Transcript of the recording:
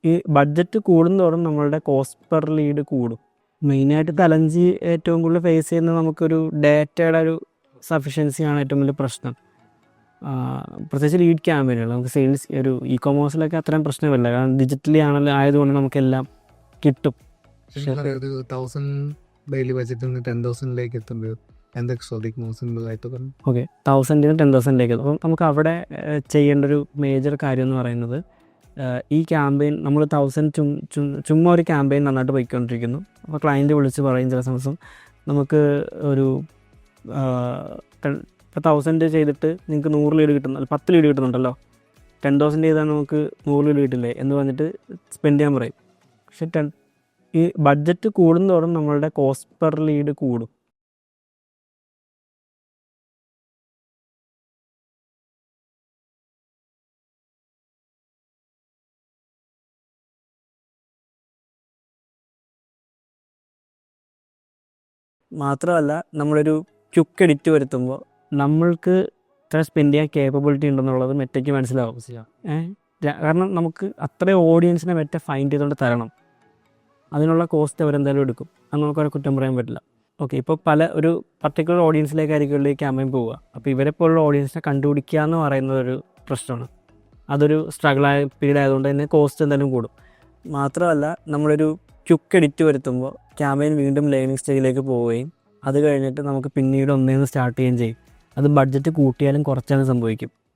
ഈ ബഡ്ജറ്റ് കൂടുന്തോറും നമ്മളുടെ കോസ്റ്റ് പെർ ലീഡ് കൂടും. മെയിനായിട്ട് തലഞ്ചി ഏറ്റവും കൂടുതൽ ഫേസ് ചെയ്യുന്നത് നമുക്കൊരു ഡേറ്റയുടെ ഒരു സഫിഷ്യൻസിയാണ് ഏറ്റവും വലിയ പ്രശ്നം. പ്രത്യേകിച്ച് ലീഡ് ക്യാമ്പയിനുകൾ നമുക്ക് സെയിൽസ് ഒരു ഇ കൊമേഴ്സിലൊക്കെ അത്രയും പ്രശ്നമില്ല, കാരണം ഡിജിറ്റലി ആണല്ലോ ആയതുകൊണ്ട് നമുക്കെല്ലാം കിട്ടും. ഒരു 1000 ഡെയിലി ബഡ്ജറ്റിൽ നിന്ന് 10,000 എത്തുമ്പോൾ എന്തൊക്കെ ശ്രദ്ധിക്കുന്നു സിമ്പിളായിട്ട് പറഞ്ഞു? ഓക്കെ, 1000 10,000 അപ്പം നമുക്ക് അവിടെ ചെയ്യേണ്ട ഒരു മേജർ കാര്യം എന്ന് പറയുന്നത്, ഈ ക്യാമ്പയിൻ നമ്മൾ 1000 ചുമ്മാ ഒരു ക്യാമ്പയിൻ നന്നായിട്ട് പോയിക്കൊണ്ടിരിക്കുന്നു. അപ്പോൾ ക്ലയൻറ്റ് വിളിച്ച് പറയും ചില ദിവസം നമുക്ക് ഒരു 1000 ചെയ്തിട്ട് നിങ്ങൾക്ക് 100 ലീഡ് കിട്ടുന്നു, 10 ലീഡ് കിട്ടുന്നുണ്ടല്ലോ, 10,000 ചെയ്താൽ നമുക്ക് 100 ലീഡ് കിട്ടില്ലേ എന്ന് പറഞ്ഞിട്ട് സ്പെൻഡ് ചെയ്യാൻ പറയും. പക്ഷെ ഈ ബഡ്ജറ്റ് കൂടുന്തോറും നമ്മളുടെ കോസ്റ്റ് പെർ ലീഡ് കൂടും. മാത്രമല്ല നമ്മളൊരു ക്വിക്ക് എഡിറ്റ് വരുത്തുമ്പോൾ നമ്മൾക്ക് ഇത്ര സ്പെൻഡ് ചെയ്യാൻ കേപ്പബിലിറ്റി ഉണ്ടെന്നുള്ളത് മെറ്റയ്ക്ക് മനസ്സിലാവും. കാരണം നമുക്ക് അത്രയും ഓഡിയൻസിനെ മെറ്റ ഫൈൻഡ് ചെയ്തുകൊണ്ട് തരണം, അതിനുള്ള കോസ്റ്റ് അവരെന്തായാലും എടുക്കും, അത് നമുക്കവരെ കുറ്റം പറയാൻ പറ്റില്ല. ഓക്കെ, ഇപ്പോൾ ഒരു പർട്ടിക്കുലർ ഓഡിയൻസിലേക്കായിരിക്കും ഈ ക്യാമ്പയിൻ പോവുക. അപ്പോൾ ഇവരെ പോലുള്ള ഓഡിയൻസിനെ കണ്ടുപിടിക്കുക എന്ന് പറയുന്നത് ഒരു പ്രശ്നമാണ്. അതൊരു സ്ട്രഗിളായ പീരീഡ് ആയതുകൊണ്ട് തന്നെ കോസ്റ്റ് എന്തായാലും കൂടും. മാത്രമല്ല നമ്മളൊരു ക്വിക്ക് എഡിറ്റ് വരുത്തുമ്പോൾ ക്യാമ്പയിൻ വീണ്ടും ലേണിംഗ് സ്റ്റേജിലേക്ക് പോവുകയും അത് കഴിഞ്ഞിട്ട് നമുക്ക് പിന്നീട് ഒന്നേന്ന് സ്റ്റാർട്ട് ചെയ്യുകയും ചെയ്യും. അത് ബഡ്ജറ്റ് കൂട്ടിയാലും കുറച്ചാലും സംഭവിക്കും.